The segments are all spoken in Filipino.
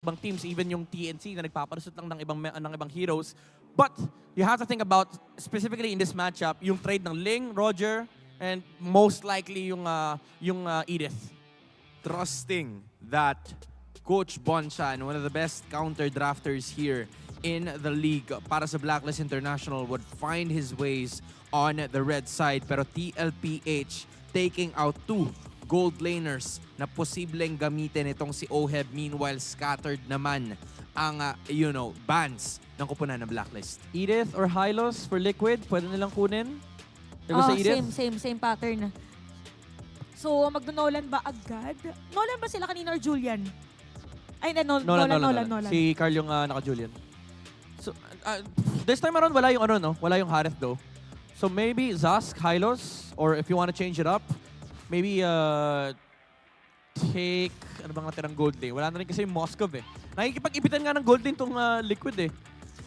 ibang teams, even yung TNC na nagpapalusot lang ng ibang heroes. But you have to think about, specifically in this matchup, yung trade ng Ling, Roger, and most likely yung Edith. Trusting that Coach Bonchan, one of the best counter drafters here in the league para sa Blacklist International, would find his ways on the red side. Pero TLPH taking out 2 gold laners na posibleng gamitin itong si Oheb. Meanwhile, scattered naman ang, bans ng kupunan ng Blacklist. Edith or Hylos for Liquid, pwede nilang kunin? Diba sa Edith? Same pattern. So, magno-Nolan ba agad? Nolan ba sila kanina or Julian? Ay, Nolan. Si Carl yung naka-Julian. So, this time around, wala yung wala yung Harith though. So maybe Zask, Hylos, or if you want to change it up, maybe take, ano bang natirang gold lane? Wala na rin kasi yung Moskov eh. Nakikipag-ipitan nga ng gold lane tong Liquid eh.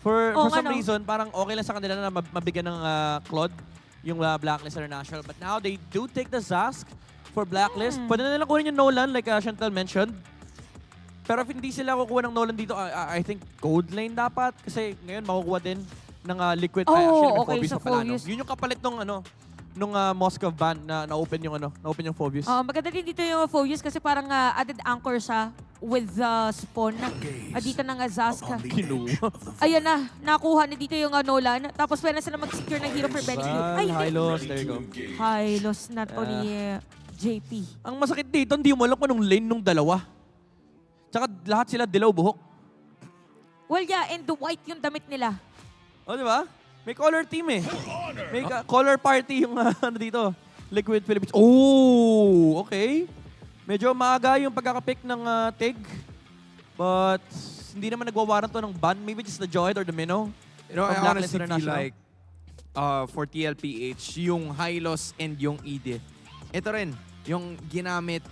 For some reason, parang okay lang sa kanila na mabigyan ng Claude yung Blacklist International. But now they do take the Zask for Blacklist. Pwede na nilang kunin yung Nolan like Chantal mentioned. Pero if hindi sila kukuha ng Nolan dito, I think gold lane dapat. Kasi ngayon makukuha din ng Liquid. Okay, Phobius sa pa pala, no? Phobius. Yun yung kapalit nung Moskov ban na na-open yung Phobius. Maganda din dito yung Phobius kasi parang added anchor siya with spawn. Dito ng Zask. Ayan na, nakuha na dito yung Nolan. Tapos pwede na sila mag-secure ng hero for Benny. Ay, Hylos, there you go. Hylos na to ni JP. Ang masakit dito, hindi mo alam kung anong lane nung dalawa. Tsaka lahat sila dilaw buhok. Well, yeah, and the white yung damit nila. O, di ba? May color team eh. May color party yung dito. Liquid Philippines. Oh, okay. Medyo maaga yung pagkakapick ng TIG. But hindi naman nagwawaran to ng ban. Maybe just the Joyd or the Minnow. You know, I From Blacklist honestly feel International. like for TLPH, yung Hylos and yung Edith, ito rin, yung ginamit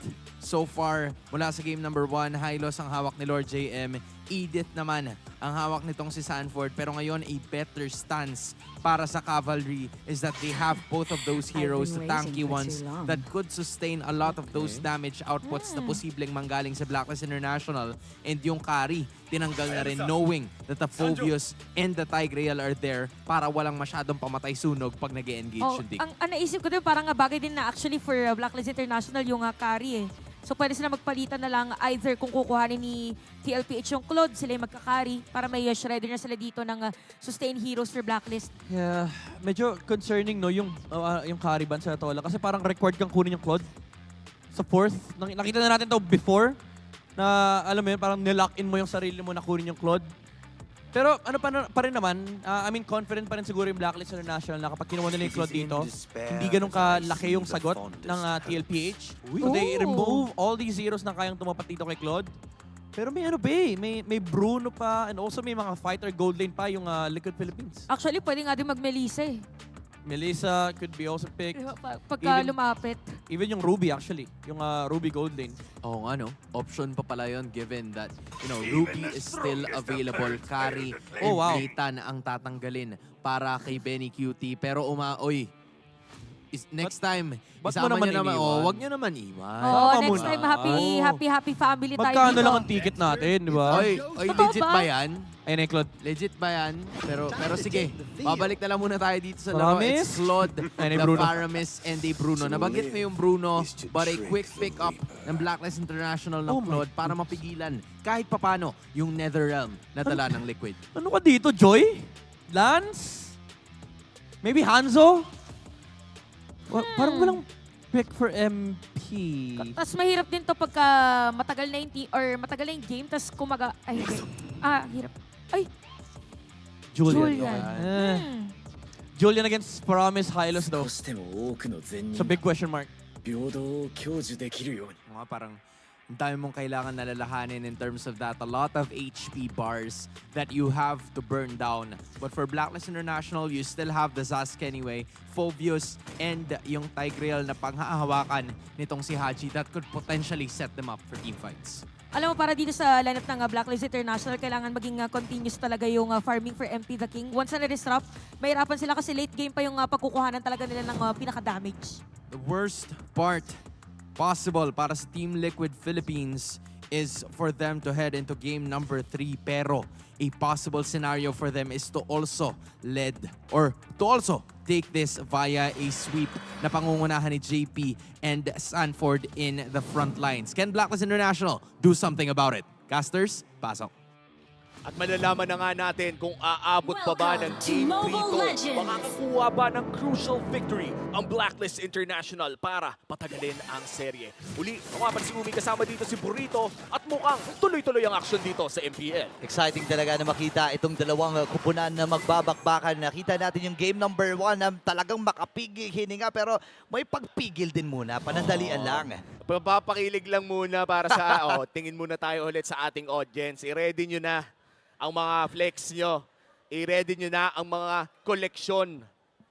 so far mula sa game number 1, Hylos ang hawak ni Lord JM, Edith naman ang hawak nitong si Sanford. Pero ngayon, a better stance para sa Cavalry is that they have both of those heroes, the tanky ones, that could sustain a lot of those damage outputs na posibleng manggaling sa Blacklist International. And yung carry, tinanggal na rin knowing that the Phobius and the Tigreal are there para walang masyadong pamatay sunog pag nag-engage yung team. Ang naisip ko din parang bagay din na actually for Blacklist International yung carry eh. So pwede sila magpalitan na lang either kung kukuhanin ni TLPH yung Claude, sila yung magka-carry para may shredder na sila dito ng sustain heroes for Blacklist. Yeah, medyo concerning no yung carry ban sa Tola kasi parang required kang kunin yung Claude sa 4th. Nakita na natin to before na alam mo yun, parang nilock in mo yung sarili mo na kunin yung Claude. Pero ano pa rin naman, confident pa rin siguro yung Blacklist International na kapag kinuha nila yung Claude dito, hindi ganun kalaki yung sagot ng TLPH. So they remove all these zeros na kayang tumapat dito kay Claude. Pero may may Bruno pa and also may mga fighter gold lane pa yung Liquid Philippines. Actually, pwede nga din mag-Melissa eh. Melissa could be also picked. Pagka lumapit. Even yung Ruby actually, yung Ruby gold lane. Oo nga, no? Option pa pala yun given that, Ruby is still available. Carry and Nathan ang tatanggalin para kay Benny QT. Pero next time, ba't isama mo naman nyo naman. iniwan? Huwag nyo naman iwan. Next muna. time, happy family tayo Magkano dito. lang ang ticket natin, di ba? Totoo Legit ba? ba yan? Ayun na yung Claude. Legit ba yan? Pero sige, babalik na lang muna tayo dito sa laro. Promise? It's Claude, Ayun, the Bruno. Paramis, and the Bruno. Nabanggit mo yung Bruno, but a quick pick up ng Blacklist International ng Claude para mapigilan kahit papano yung Netherrealm na dala ng Liquid. Ano ka dito, Joy? Lance? Maybe Hanzo? Parang walang pick for MP. Tapos mahirap din to pagka matagal na yung matagal na yung game, tapos kumaga... Ay, hindi. Hirap. Ay, Julian. Julian against Promise Hylos though. 少しでも多くの善人 So big question mark. 平等を享受できるように Mga parang ang dami mong kailangan nalalahanin in terms of that. A lot of HP bars that you have to burn down. But for Blacklist International, you still have the Zask anyway, Phobius, and yung Tigreal na panghahawakan nitong si Haji that could potentially set them up for teamfights. alam mo, para dito sa lineup ng Blacklist International, kailangan maging continuous talaga yung farming for MP the King. Once na na-disrupt, mahirapan sila kasi late game pa yung pagkukuhanan talaga nila ng pinaka-damage. The worst part possible para sa Team Liquid Philippines is for them to head into game number 3. Pero a possible scenario for them is to also take this via a sweep na pangungunahan ni JP and Sanford in the front lines. Can Blacklist International do something about it? Casters, pasok. At malalaman na nga natin kung aabot pa ba ng Game 3 to. Makakakuha ba ng crucial victory ang Blacklist International para patagalin ang serye. Uli, ako nga pala si Umi, kasama dito si Burrito at mukhang tuloy-tuloy ang action dito sa MPL. Exciting talaga na makita itong dalawang kupunan na magbabakbakan. Nakita natin yung game number 1 na talagang makapigil hininga pero may pagpigil din muna. Panandalian lang. Papakilig lang muna para sa, tingin muna tayo ulit sa ating audience. I-ready nyo na ang mga flex nyo. I-ready nyo na ang mga koleksyon.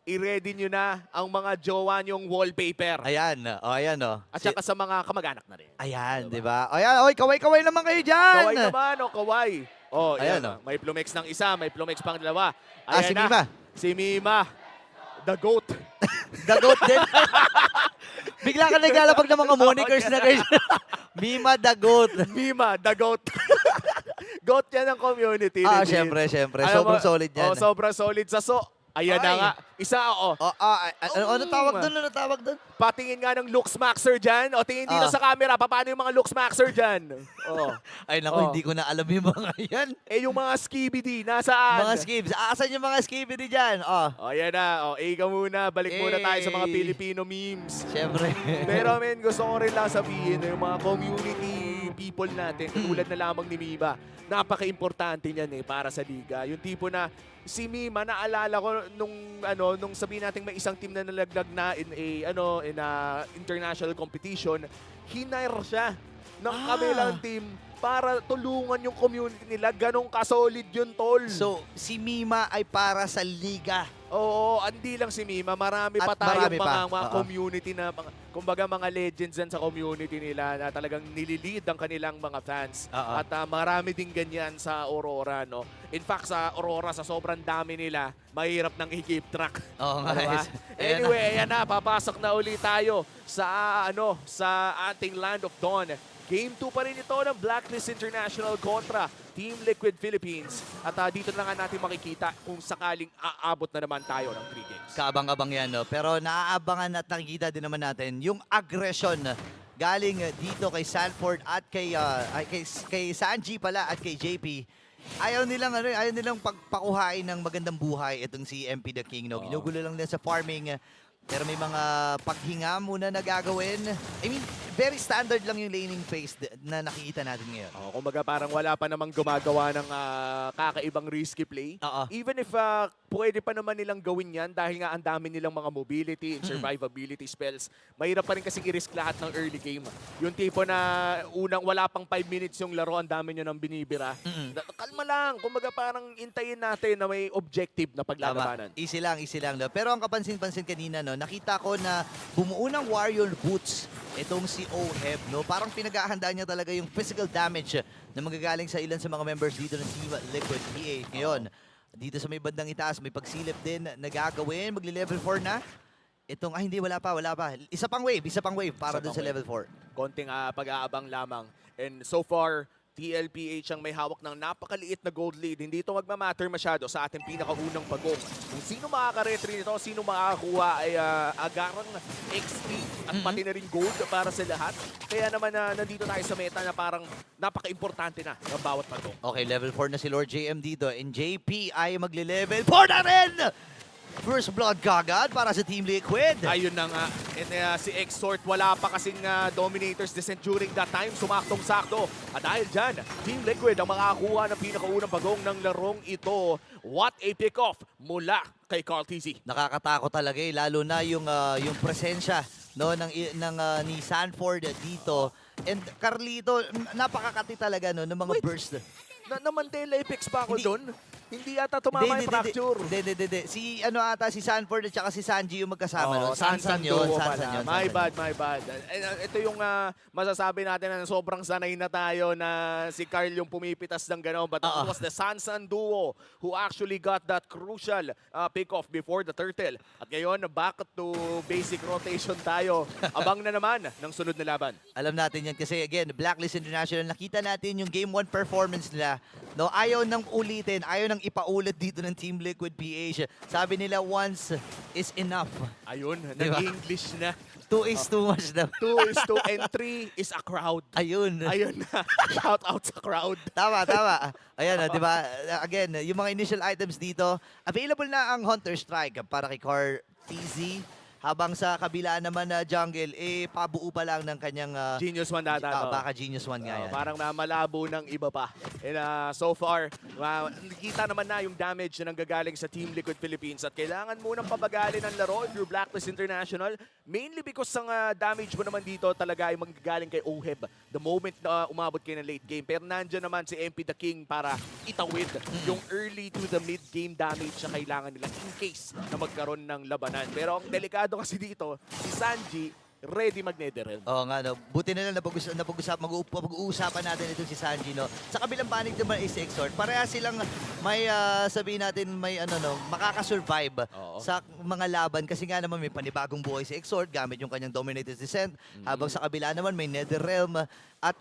I-ready nyo na ang mga jowa nyong wallpaper. Ayan, ayan At saka sa mga kamag-anak na rin. Ayan, di ba? Ayan, oy, kaway-kaway naman kayo dyan! Kaway naman, kaway. Ayan, Ayan, may plumex ng isa, may plumex pang dalawa. Si na. Mima. Si Mima. The GOAT. Dagot din. Bigla ka naglalapag ng mga monikers na kayo. Mima Dagot. Mima, the GOAT. GOAT yan ng community. legit. Syempre. Alam mo, Sobrang solid yan. sobrang solid sa Ayan na Ay. nga. Isa, Ano tawag doon? Ano tawag doon? Patingin nga ng looks maxer dyan. O tingin dito sa camera, paano yung mga looks maxer dyan? Ay, naku, hindi ko na alam yung mga yan. Yung mga skibidi, nasaan? Mga skibs. Asan yung mga skibidi dyan? Ayan na. Ka muna. Balik muna tayo sa mga Eh. Filipino memes. Syempre. Pero men, gusto ko rin lang sabihin na yung mga community people natin, katulad na lamang ni Mima, napaka-importante niyan para sa liga. Yung tipo na si Mima, naalala ko nung sabihin natin may isang team na nalaglag na in a international competition, hinire siya ng kabilang team para tulungan yung community nila. Ganong kasolid yun, tol. So, si Mima ay para sa liga. Oo, hindi lang si Mima, marami pa At tayong marami pa. mga Oo. community na, kumbaga mga legends yan sa community nila na talagang nililid ang kanilang mga fans. Oo. At marami din ganyan sa Aurora, no? In fact, sa Aurora, sa sobrang dami nila, mahirap nang i-keep track. Oo nga. Diba? Anyway, ayan na, papasok na uli tayo sa sa ating Land of Dawn. Game 2 pa rin ito ng Blacklist International kontra Team Liquid Philippines. At dito na nga natin makikita kung sakaling aabot na naman tayo ng 3 games. Kaabang-abang yan, no? Pero naaabangan at nakikita din naman natin yung aggression galing dito kay Sanford at kay Sanji pala at kay JP. Ayaw nilang pagpakuhain ng magandang buhay itong si MP The King, no? Ginugulo lang nila sa farming. Pero may mga paghinga muna na gagawin. I mean, very standard lang yung laning phase na nakikita natin ngayon. Kumbaga parang wala pa namang gumagawa ng kakaibang risky play. Oo. Even if pwede pa naman nilang gawin yan dahil nga ang dami nilang mga mobility and survivability spells, mahirap pa rin kasing i-risk lahat ng early game. Yung tipo na unang wala pang 5 minutes yung laro, ang dami nyo nang binibira. Kalma lang. Kumbaga parang intayin natin na may objective na paglalabanan. Easy lang. No? Pero ang kapansin-pansin kanina, no, nakita ko na bumuo ng Warrior Boots itong si Oheb, no? Parang pinag-ahandaan niya talaga yung physical damage na magagaling sa ilan sa mga members dito ng Team Liquid PA. Ngayon, dito sa may bandang itaas, may pagsilip din na gagawin. Magli-level 4 na. Itong, hindi, wala pa. Isa pang wave para dun sa level 4. Konting pag-aabang lamang. And so far, TLPH ang may hawak ng napakaliit na gold lead. Hindi ito magmamatter masyado sa ating pinakaunang pagong. Kung sino makaka-retry nito, sino makakakuha ay agarang XP at pati na rin gold para sa lahat. Kaya naman nandito tayo sa meta na parang napaka-importante na ng bawat pagong. Okay, level 4 na si Lord JM dito. And JP ay magli-level 4 na rin! First blood kagad para sa Team Liquid. Ayun na nga. And si Exort, wala pa kasing Dominators descent during that time. Sumaktong-sakto. At dahil dyan, Team Liquid ang makakakuha ng pinakaunang bagong ng larong ito. What a pick-off mula kay Carl TZ. Nakakatakot talaga lalo na yung presensya no ni Sanford dito. And Carlito, napakakati talaga no ng mga burst. Na Mandela effects pa ako Hindi. doon. Hindi yata tumama yung fracture. Hindi. Si ano ata, si Sanford at saka si Sanji yung magkasama nun. Sansan yun. duo Sansan pala. yun. My Sansan bad. Ito yung masasabi natin na sobrang sanay na tayo na si Carl yung pumipitas ng gano'n. But it was the Sansan duo who actually got that crucial pick-off before the turtle. At ngayon, back to basic rotation tayo. Abang na naman ng sunod na laban. Alam natin yan kasi again, Blacklist International, nakita natin yung Game 1 performance nila. No, ayaw nang ulitin, ayaw nang ipaulit dito ng Team Liquid PH. Sabi nila once is enough. Ayun, Diba? nag-English na. 2 is too much na. 2 is 2 and 3 is a crowd. Ayun. Ayun na. Shout out sa crowd. Tama. Ayan, di ba? Again, yung mga initial items dito, available na ang Hunter Strike para kay Car TZ. Habang sa kabila naman na jungle, pabuo pa lang ng kanyang Genius 1 data. No? baka Genius 1 nga yan. Parang malabo ng iba pa. And so far, nakikita naman na yung damage na nanggagaling sa Team Liquid Philippines at kailangan munang pabagalin ang laro if you're Blacklist International. Mainly because ang damage mo naman dito talaga ay manggagaling kay Oheb the moment na umabot kayo ng late game. Pero nandiyan naman si MP the King para itawid yung early to the mid game damage na kailangan nila in case na magkaroon ng labanan. Pero ang delikado kasi dito, si Sanji ready mag-Netherrealm. Oo nga, no. Buti na lang mag-uusapan natin ito si Sanji, no. Sa kabilang panig naman is Exort. Pareha silang may sabihin natin may makaka-survive sa mga laban kasi nga naman may panibagong buhay si Exort gamit yung kanyang Dominator's Descent. Habang sa kabila naman may Netherrealm at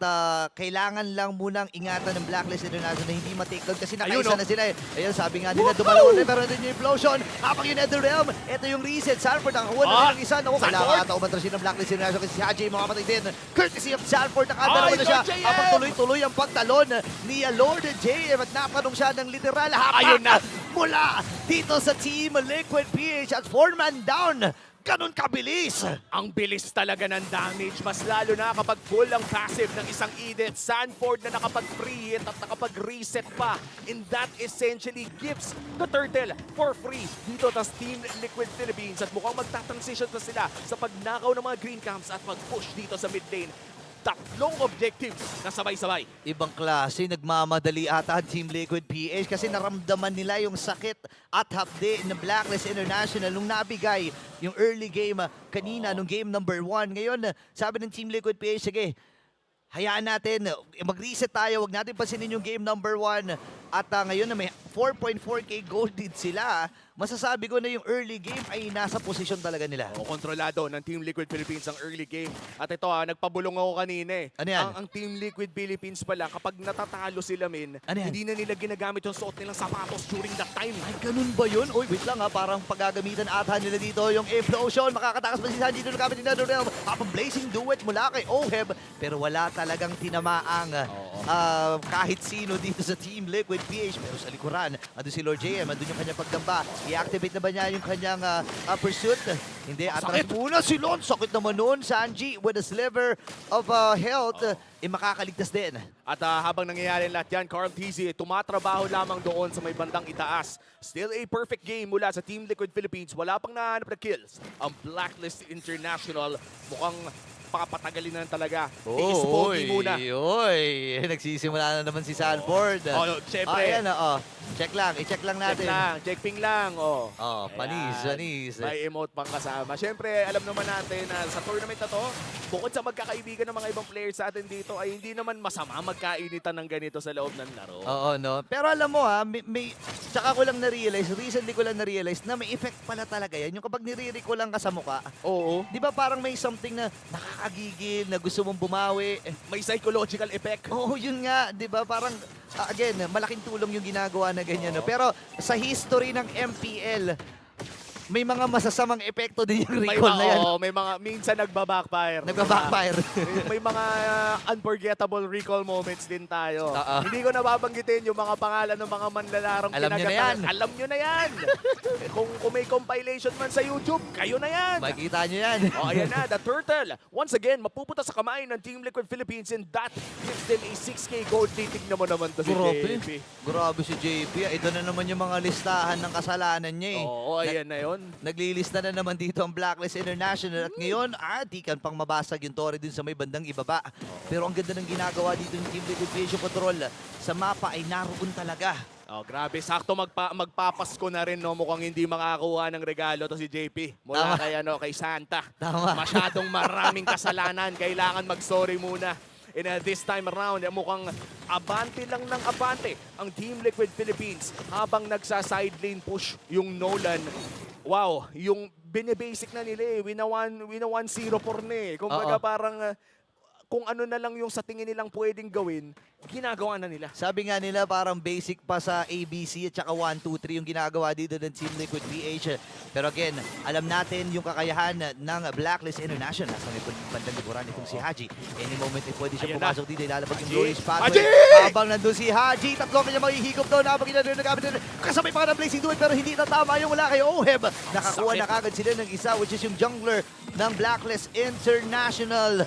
kailangan lang munang ingatan ng Blacklist International na hindi ma-take down kasi nakaisa na sila eh. Ayun, sabi nga nila dumalaw ulit pero din yung implosion. Habang yung Netherrealm, ito yung reset. Sanford nakakuha na ng isa. Naku, kailangan ata umatras ng Blacklist International kasi si Haji makapatay din. Courtesy of Sanford, nakadalawa na siya. Habang tuloy-tuloy ang pagtalon ni Lord JM at natanong siya ng literal hapak mula dito sa Team Liquid PH at 4-man down. Ganun kabilis! Ang bilis talaga ng damage, mas lalo na kapag full ang passive ng isang Edith. Sanford na nakapag-free hit at nakapag-reset pa. And that essentially gives the turtle for free dito sa Team Liquid Philippines. At mukhang magta-transition na sila sa pagnakaw ng mga green camps at mag-push dito sa mid lane. Tatlong objectives na sabay-sabay. Ibang klase, nagmamadali ata ang Team Liquid PH kasi naramdaman nila yung sakit at hapde ng Blacklist International nung nabigay yung early game kanina, nung game number 1. Ngayon, sabi ng Team Liquid PH, sige, hayaan natin, mag-reset tayo, wag natin pansinin yung game number 1. At ngayon na may 4.4k gold lead sila, masasabi ko na yung early game ay nasa posisyon talaga nila. Kontrolado ng Team Liquid Philippines ang early game. At ito nagpabulong ako kanina eh. Ano yan? Ang Team Liquid Philippines pala, kapag natatalo sila Ano yan? hindi na nila ginagamit yung suot nilang sapatos during that time. Ay, ganun ba yun? Uy, wait lang parang paggagamitan ata nila dito yung implosion. Makakatakas pa si Sanji dito gamit ni Netherrealm. Habang blazing duet mula kay Oheb. Pero wala talagang tinamaang kahit sino dito sa Team Liquid PH. Pero sa likuran, andun si Lord JM, andun yung kanyang pagdamba. I-activate na ba niya yung kanyang pursuit? Hindi, atras muna si Lon. Sakit naman nun. Sanji with a sliver of health, makakaligtas din. At habang nangyayari lahat yan, Carl TZ tumatrabaho lamang doon sa may bandang itaas. Still a perfect game mula sa Team Liquid Philippines. Wala pang nahanap na kills. Ang Blacklist International mukhang papatagalin na talaga. Ace muna. Oy, nagsisimula na naman si Sanford. Siyempre. Ayan, check lang, i-check lang natin. Check ping lang. Panis. May emote pang kasama. Siyempre, alam naman natin na sa tournament na to, bukod sa magkakaibigan ng mga ibang players sa atin dito, ay hindi naman masama magkainitan ng ganito sa loob ng laro. Oo, no? Pero alam mo tsaka ko lang na-realize, recently ko lang na-realize na may effect pala talaga yan. Yung kapag nire-recall lang ka sa mukha, Oo. di ba parang may something na nakakagigil, na gusto mong bumawi. May psychological effect. Oo, yun nga, di ba? Parang, again, malaking tulong yung ginagawa na ganyan. No? Pero sa history ng MPL, may mga masasamang epekto din yung recall na yan. May mga, minsan nagbabackfire. Nagbabackfire. May mga unforgettable recall moments din tayo. Hindi ko nababanggitin yung mga pangalan ng mga manlalarong Alam nyo na yan. Alam nyo na yan. kung may compilation man sa YouTube, kayo na yan. Makikita nyo yan. Ayan na, the turtle. Once again, mapupunta sa kamay ng Team Liquid Philippines and that gives them a 6k gold. Titignan mo naman to si JP. Grabe si JP. Ito na naman yung mga listahan ng kasalanan niya eh. Oo, ayan na yun. Naglilista na naman dito ang Blacklist International at ngayon, di kan pang mabasag yung Torre dun sa may bandang ibaba. Pero ang ganda ng ginagawa dito ng Team Liquid PH, yung control sa mapa ay naroon talaga. Oh, grabe. Sakto magpapasko na rin, no? Mukhang hindi makakuha ng regalo to si JP. Mula Tama. kay Santa. Tama. Masyadong maraming kasalanan. Kailangan mag-sorry muna. And this time around, mukhang abante lang ng abante ang Team Liquid Philippines habang nagsa-side lane push yung Nolan. Wow, yung binibasic na nila eh. Wina 1-0 for na eh. Kumbaga Oo. parang kung ano na lang yung sa tingin nilang pwedeng gawin, ginagawa na nila. Sabi nga nila parang basic pa sa ABC at saka 1, 2, 3 yung ginagawa dito ng Team Liquid PH. Pero again, alam natin yung kakayahan ng Blacklist International. Nasa may bandang liburan itong si Haji. Any moment ay pwede siya Ayan pumasok dito. Ilalabag yung Haji! Glorious Pathway. Haji! Habang nandun si Haji, tatlo kanya mahihigop doon. Habang nagamit doon. Kasabay pa ng Blazing Duet pero hindi natama yung wala kay Oheb. Nakakuha Sakit. na kagad sila ng isa which is yung jungler ng Blacklist International.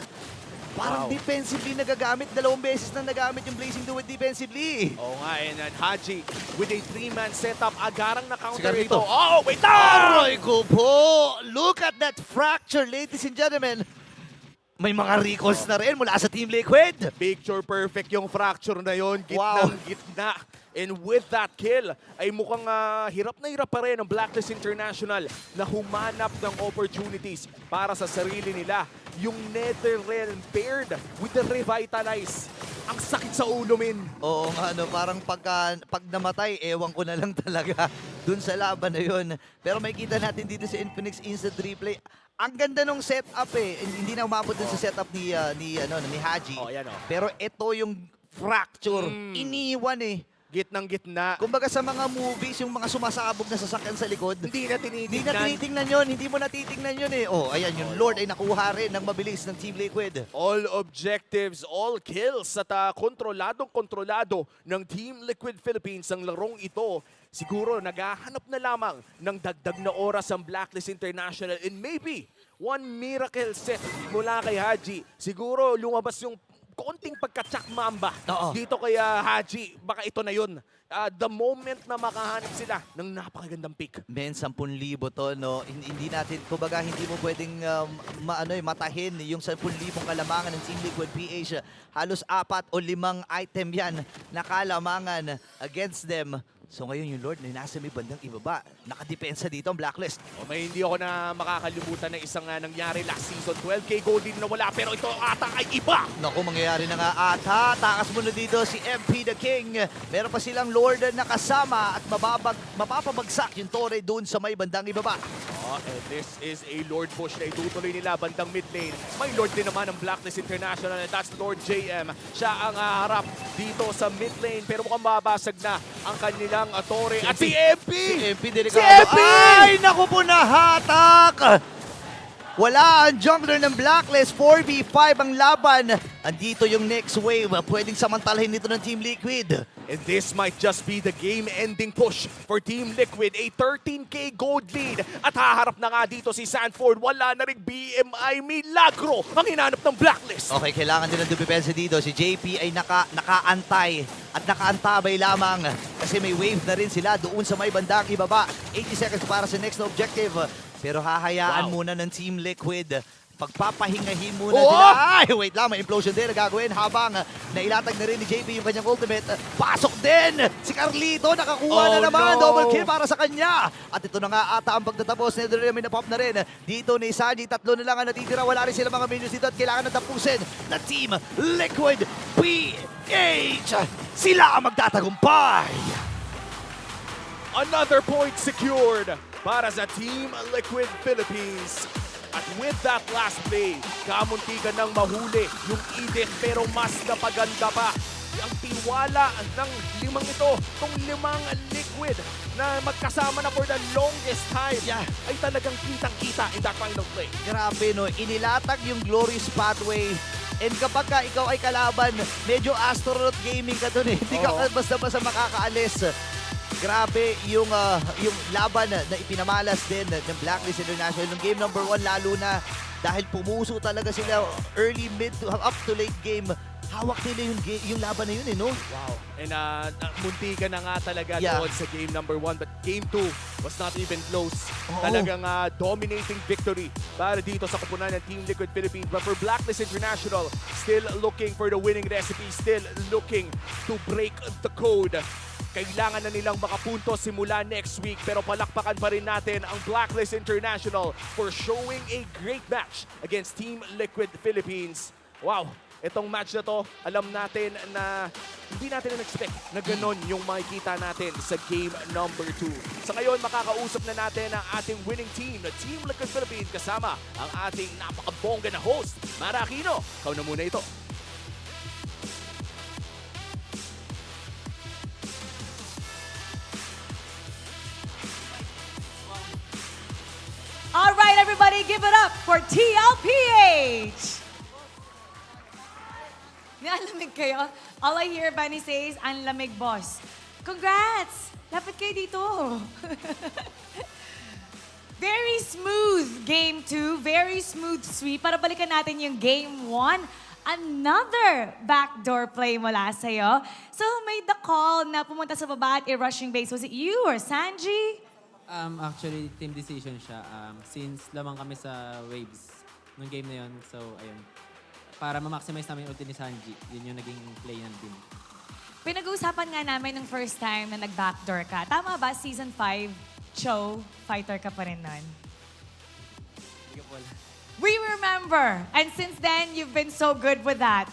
Parang Wow. defensively nagagamit. 2 beses na nagamit yung Blazing Duet defensively. Oo nga, and Haji with a 3-man setup. Agarang na counter Si ito. Carlito. Oh, wait lang! Aroy ko po! Look at that fracture, ladies and gentlemen. May mga recalls na rin mula sa Team Liquid. Picture perfect yung fracture na yon, Wow. gitnang gitna. And with that kill, ay mukhang hirap na hirap pa rin ang Blacklist International na humanap ng opportunities para sa sarili nila. Yung Netherrealm paired with the Revitalize. Ang sakit sa ulo, min. Oo nga, no, parang pag namatay, ewan ko na lang talaga dun sa laban na yun. Pero may kita natin dito sa Infinix Instant Replay. Ang ganda nung setup eh. Hindi na umabot dun sa setup ni Haji. Oh, yan oh. Pero ito yung fracture. Iniwan eh. Gitnang gitna. Kumbaga sa mga movies, yung mga sumasabog na sasakyan sa likod. Hindi na Hindi na tinitignan. tinitingnan yun. Hindi mo natitingnan yun eh. Oh, ayan, yung Lord ay nakuha rin ng mabilis ng Team Liquid. All objectives, all kills at kontroladong-kontrolado ng Team Liquid Philippines ang larong ito. Siguro naghahanap na lamang ng dagdag na oras ang Blacklist International and maybe one miracle set mula kay Haji. Siguro lumabas yung konting pagka-chakmamba Oo. dito kay Haji. Baka ito na yun. The moment na makahanap sila ng napakagandang pick. Men, 10,000 to, no? Hindi natin, kumbaga, hindi mo pwedeng matahin yung 10,000 kalamangan ng Team Liquid PH. Halos 4 o 5 item yan na kalamangan against them. So ngayon yung Lord na nasa may bandang ibaba. Nakadepensa dito ang Blacklist. O, may hindi ako na makakalimutan ng isang nangyari last season. 12K gold din na wala pero ito ata ay iba. Naku, mangyayari na nga ata. Takas muna dito si MP the King. Meron pa silang Lord na kasama at mapapabagsak yung Torre doon sa may bandang ibaba. And this is a Lord push na itutuloy nila bandang mid lane. May Lord din naman ang Blacklist International and that's Lord JM. Siya ang harap dito sa mid lane pero mukhang mabasag na ang kanilang Torre. At si MP! Si MP Si delikado. MP! Ay, naku po, nahatak! Wala ang jungler ng Blacklist. 4v5 ang laban. Andito yung next wave. Pwedeng samantalahin nito ng Team Liquid. And this might just be the game-ending push for Team Liquid. A 13K gold lead. At haharap na nga dito si Sanford. Wala na rin BMI. Milagro ang hinanap ng Blacklist. Okay, kailangan din ng dumipensa dito. Si JP ay nakaantay at nakaantabay lamang. Kasi may wave na rin sila doon sa may bandang ibaba. 80 seconds para sa next na objective. Pero hahayaan muna ng Team Liquid. Pagpapahingahin muna sila. Ay, wait lang, may implosion din na gagawin habang nailatag na rin ni JP yung kanyang ultimate. Pasok din! Si Carlito nakakuha na naman. no. Double kill para sa kanya. At ito na nga ata ang pagtatapos. May na-pop na rin. Dito ni Sanji, 3 na lang ang natitira. Wala rin sila mga minions dito at kailangan na tapusin na Team Liquid PH. Sila ang magtatagumpay. Another point secured para sa Team Liquid Philippines. At with that last play, kamuntikan ng mahuli yung Edith pero mas napaganda pa ang tiwala ng 5 ito, itong 5 Liquid na magkasama na for the longest time ay talagang kitang-kita in that final play. Grabe, no? Inilatag yung Glorious Pathway. And kapag ka ikaw ay kalaban, medyo astronaut gaming ka dun eh. Hindi ka basta-basta makakaalis. Grabe yung laban na ipinamalas din ng Blacklist International. Nung game number 1 lalo na dahil pumuso talaga sila early, mid, to up to late game. Hawak nila yung laban na yun eh, no? Wow. And muntikan na nga talaga doon sa game number 1. But game 2 was not even close. Talagang dominating victory para dito sa kupunan ng Team Liquid Philippines. But for Blacklist International, still looking for the winning recipe. Still looking to break the code. Kailangan na nilang makapunto simula next week pero palakpakan pa rin natin ang Blacklist International for showing a great match against Team Liquid Philippines. Wow, itong match na to, alam natin na hindi natin na-expect na ganon yung makikita natin sa game number 2. Sa ngayon, makakausap na natin ang ating winning team na Team Liquid Philippines kasama ang ating napakabongga na host, Mara Aquino. Ikaw na muna ito. All right, everybody, give it up for TLPH! Nalamig kayo? All I hear Bunny say is, ang lamig, boss. Congrats! Lapit kayo dito. Very smooth game 2, very smooth sweep. Para balikan natin yung game 1. Another backdoor play mula sa'yo. So who made the call na pumunta sa baba at i-rushing base? Was it you or Sanji? Actually, team decision siya. Since lamang kami sa waves nung game na yun. So, ayun. Para ma-maximize namin yung ulti ni Sanji, yun yung naging play ng team. Pinag-uusapan nga namin nung first time na nag-backdoor ka. Tama ba? Season 5, Cho, fighter ka pa rin nun? We remember. And since then, you've been so good with that.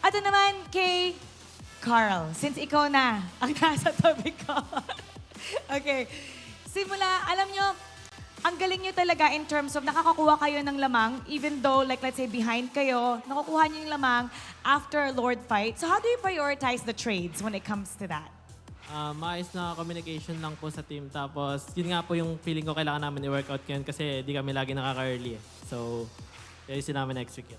Ato naman kay Carl, since ikaw na ang nasa tabi ko. Okay. Simula, alam nyo, ang galing nyo talaga in terms of nakakakuha kayo ng lamang, even though, like let's say, behind kayo, nakukuha nyo yung lamang after a Lord fight. So how do you prioritize the trades when it comes to that? Maayos na communication lang po sa team. Tapos, yun nga po yung feeling ko kailangan namin i-workout ngayon kasi di kami lagi nakaka-early. So, yun namin execute.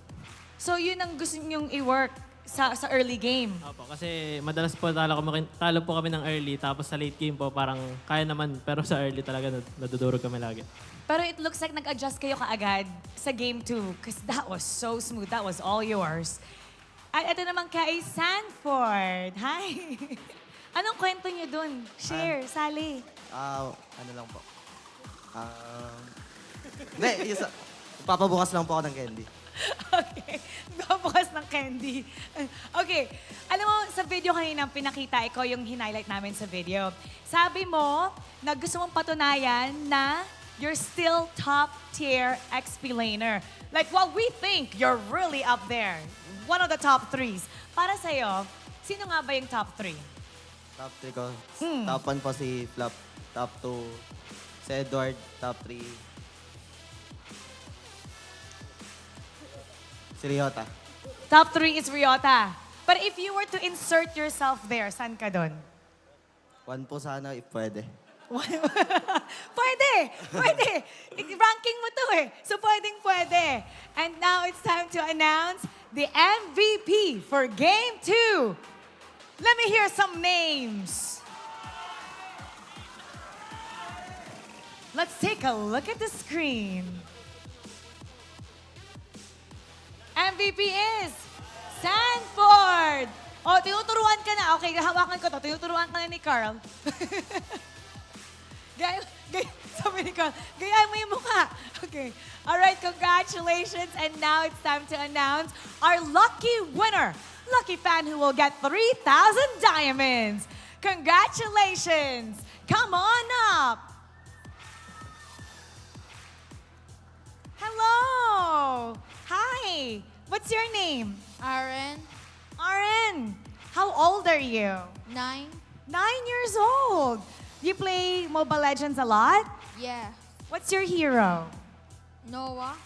So yun ang gusto nyong i-work sa early game. Opo, kasi madalas po talo po kami ng early. Tapos sa late game po, parang kaya naman. Pero sa early talaga, nadudurog kami lagi. Pero it looks like nag-adjust kayo kaagad sa game 2 because that was so smooth. That was all yours. At ito naman kay Sanford. Hi! Anong kwento niyo dun? Share, Sally. Ano lang po. Hindi, papabukas lang po ako ng candy. Okay. Bukas ng candy. Okay. Alam mo, sa video kanina pinakita, ikaw yung hinighlight namin sa video. Sabi mo na gusto mong patunayan na you're still top-tier XP laner. Like what we think, you're really up there. One of the top 3s. Para sa'yo, sino nga ba yung top 3? Top 3 ko. Top 1 po si Flop. Top 2, si Edward. Top 3, si Ryota. Top 3 is Ryota. But if you were to insert yourself there, saan ka doon? 1 po sana if pwede. Pwede! Pwede! Ranking mo to eh. So pwedeng-pwede. And now it's time to announce the MVP for Game 2. Let me hear some names. Let's take a look at the screen. MVP is Sanford! Oh, tinuturuan ka na. Okay, hawakan ko to. Tinuturuan ka na ni Carl. Sabi ni Carl, gayaan mo yung mukha. Okay. All right, congratulations. And now it's time to announce our lucky winner. Lucky fan who will get 3,000 diamonds. Congratulations. Come on up. Hello. Hi. What's your name? Aaron, Aaron. How old are you? 9. 9 years old. You play Mobile Legends a lot? Yeah. What's your hero? Noah,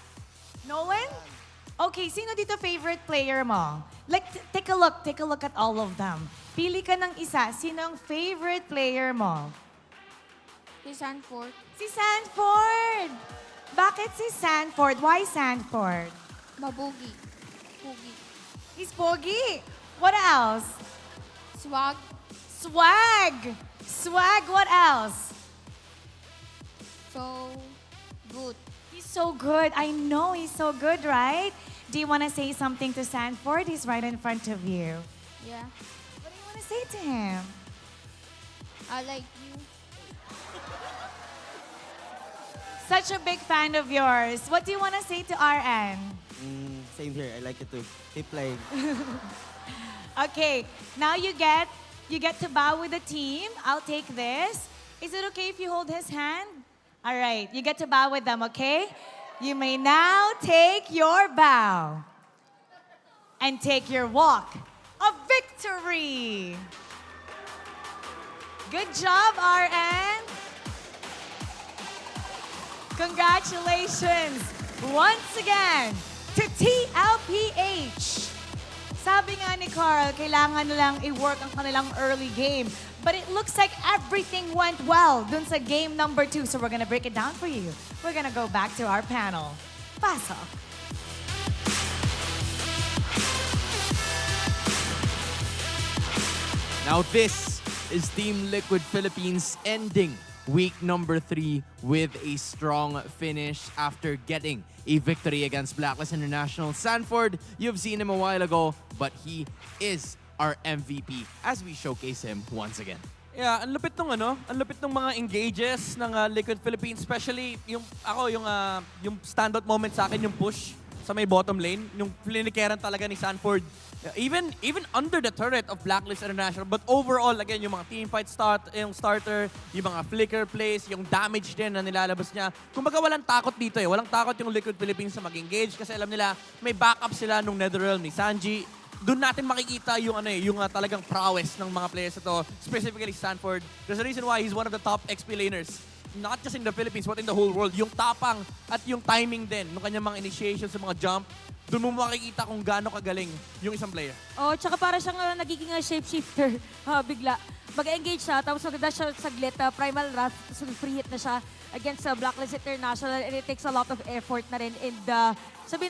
Nolan? Okay, sino dito favorite player mo? Like, take a look at all of them. Pili ka ng isa. Sino ang favorite player mo? si Sanford, Si Sanford! Bakit si Sanford? Why Sanford? Mabugi, Pugi, He's Pogi. What else? Swag, Swag! Swag, what else? so good. He's so good. I know he's so good, right? Do you want to say something to Sanford? He's right in front of you. Yeah. What do you want to say to him? I like you. Such a big fan of yours. What do you want to say to RN? Same here. I like it too. Keep playing. Okay, now you get you get to bow with the team. I'll take this. Is it okay if you hold his hand? All right, you get to bow with them, okay? You may now take your bow and take your walk of victory. Good job, RN. Congratulations once again to TLPH. Sabi nga ni Carl, kailangan nilang i-work ang kanilang early game. But it looks like everything went well dun sa game number 2. So we're gonna break it down for you. We're gonna go back to our panel. Pasok. Now this is Team Liquid Philippines ending week number 3 with a strong finish after getting a victory against Blacklist International. Sanford, you've seen him a while ago, but he is our MVP as we showcase him once again. Yeah, ang lupit ng mga engages ng Liquid Philippines, especially yung standout moment sa akin, yung push sa may bottom lane, yung flinikeran talaga ni Sanford. Even under the turret of Blacklist International, but overall, again, yung mga teamfight yung starter, yung mga flicker plays, yung damage din na nilalabas niya. Kumbaga walang takot dito eh. Walang takot yung Liquid Philippines sa mag-engage kasi alam nila may backup sila nung Netherrealm ni Sanji. Doon natin makikita yung talagang prowess ng mga players ito, specifically Sanford. There's a reason why he's one of the top XP laners. Not just in the Philippines, but in the whole world. Yung tapang at yung timing din ng kanyang mga initiation sa mga jump, doon mo makikita kung gaano kagaling yung isang player. Oh, tsaka para siyang nagiging shapeshifter bigla. Mag-engage siya, tapos maganda siya saglit, Primal Wrath, so free hit na siya against Blacklist International, and it takes a lot of effort na rin in the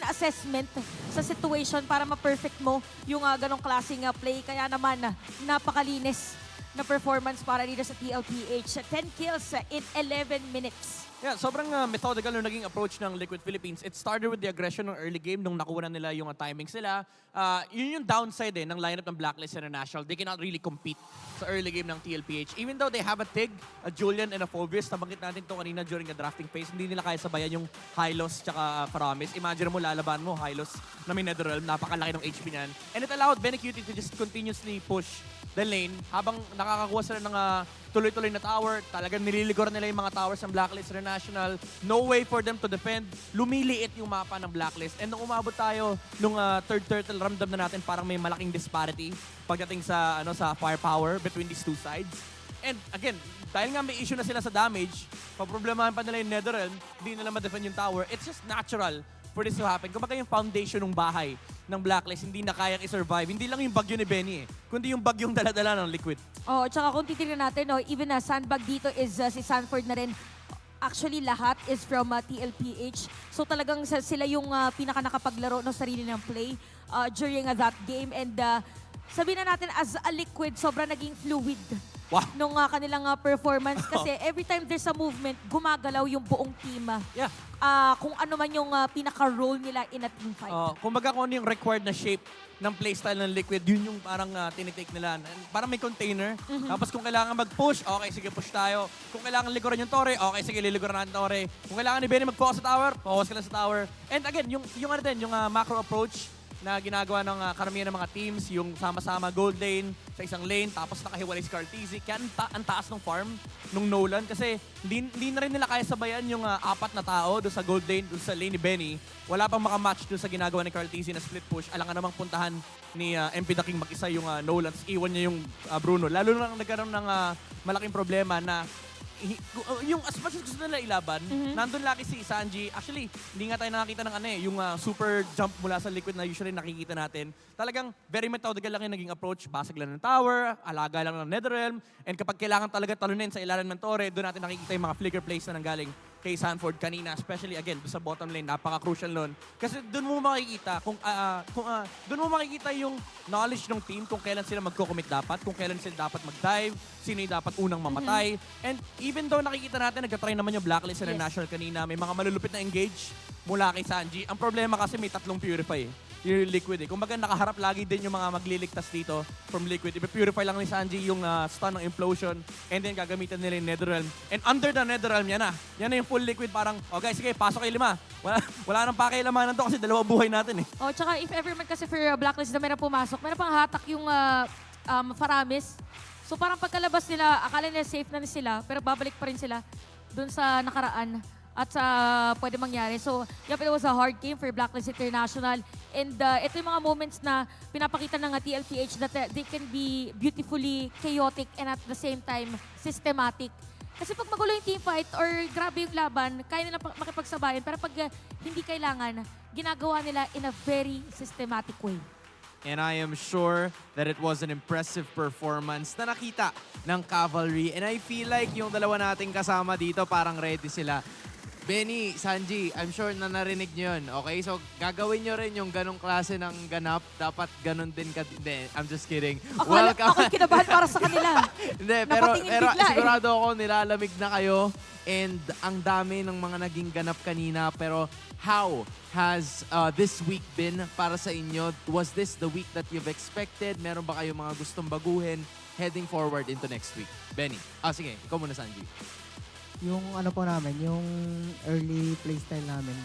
assessment sa situation para ma-perfect mo yung ganong klaseng play. Kaya naman, napakalinis na performance para dito sa TLPH. 10 kills in 11 minutes. Yeah, sobrang methodical yung naging approach ng Liquid Philippines. It started with the aggression ng early game nung nakuha na nila yung timings nila. Yun yung downside ng lineup ng Blacklist International. They cannot really compete sa early game ng TLPH. Even though they have a Tig, a Julian, and a Phoebus, nabanggit natin ito kanina during the drafting phase, hindi nila kaya sabayan yung Hylos tsaka Paramis. Imagine mo, lalaban mo, Hylos na may Netherrealm, napakalaki ng HP niyan. And it allowed Benecutie to just continuously push the lane habang nakakakuha sila ng tuloy-tuloy na tower. Talagang nililiguran nila yung mga towers ng Blacklist International. No way for them to defend. Lumiliit yung mapa ng Blacklist. And nung umabot tayo nung third turtle, ramdam na natin parang may malaking disparity pagdating sa sa firepower between these two sides. And again, dahil nga may issue na sila sa damage, paproblemahan pa nila yung Netherrealm, hindi nila ma-defend yung tower. It's just natural for this to happen. Kumbaga yung foundation ng bahay ng Blacklist hindi na kayang i-survive. Hindi lang yung bagyo ni Benny kundi yung bagyong dala-dala ng Liquid. Oh, tsaka kung titignan natin, even sandbag dito is si Sanford na rin. Actually, lahat is from TLPH. So talagang sila yung pinaka nakapaglaro ng sarili ng play during that game. And sabihin na natin, as a Liquid, sobrang naging fluid nung kanilang performance. Kasi every time there's a movement, gumagalaw yung buong team. Yeah. Kung ano man yung pinaka-role nila in a team fight. Kumbaga kung ano yung required na shape ng playstyle ng Liquid, yun yung parang tinitake nila. Parang may container. Tapos kung kailangan mag-push, okay, sige, push tayo. Kung kailangan likuran yung Torre, okay, sige, lilikuran natin Torre. Kung kailangan ni Benny mag-focus sa tower, focus ka lang sa tower. And again, yung macro approach na ginagawa ng karamihan ng mga teams, yung sama-sama gold lane sa isang lane, tapos nakahiwalay si Carteezy. Kaya ang taas ng farm nung Nolan kasi hindi na rin nila kaya sabayan yung 4 na tao doon sa gold lane, doon sa lane ni Benny. Wala pang makamatch doon sa ginagawa ni Carteezy na split push. Alangan namang puntahan ni MP The King mag-isa yung Nolan. Iwan niya yung Bruno. Lalo na nagkaroon ng malaking problema na yung as much as gusto nila ilaban, nandun lagi si Sanji. Actually, hindi nga tayo nakakita ng yung super jump mula sa Liquid na usually nakikita natin. Talagang very methodical lang yung naging approach. Basag lang ng tower, alaga lang ng Netherrealm, and kapag kailangan talaga talunin sa ilalim ng Torre, doon natin nakikita yung mga flicker plays na nanggaling kay Sanford kanina, especially again sa bottom lane, napaka-crucial nun. Kasi doon mo makikita doon mo makikita yung knowledge ng team kung kailan sila magko-commit dapat, kung kailan sila dapat mag-dive, sino yung dapat unang mamatay. And even though nakikita natin, nagka-try naman yung Blacklist International kanina, may mga malulupit na engage mula kay Sanji. Ang problema kasi may 3 Purify yung Liquid. Kumbaga nakaharap lagi din yung mga magliligtas dito from Liquid. I-purify lang ni Sanji yung stun ng implosion, and then gagamitan nila yung Netherrealm. And under the Netherrealm, yan na yung full Liquid. Parang, okay, sige, pasok kay 5. Wala nang pakilamanan to kasi 2 buhay natin eh. Oh, tsaka if ever man kasi for Blacklist na meron pumasok, meron pang hatak yung Faramis. So parang pagkalabas nila, akala nila safe na sila, pero babalik pa rin sila dun sa nakaraan at sa pwede mangyari. So, yep, it was a hard game for Blacklist International. And ito yung mga moments na pinapakita ng TLPH that they can be beautifully chaotic and at the same time systematic. Kasi pag magulo yung teamfight or grabe yung laban, kaya nila makipagsabayan. Pero pag hindi kailangan, ginagawa nila in a very systematic way. And I am sure that it was an impressive performance na nakita ng Cavalry. And I feel like yung dalawa nating kasama dito parang ready sila. Benny, Sanji, I'm sure na narinig nyo yun. Okay? So, gagawin nyo rin yung ganong klase ng ganap. Dapat ganon din ka. Hindi, I'm just kidding. Ako'y kinabahan para sa kanila. Hindi, pero Napatingin bigla eh. sigurado ako nilalamig na kayo. And ang dami ng mga naging ganap kanina. Pero how has this week been para sa inyo? Was this the week that you've expected? Meron ba kayo mga gustong baguhin heading forward into next week? Benny. Sige, ikaw muna, Sanji. Yung ano po namin, yung early playstyle namin,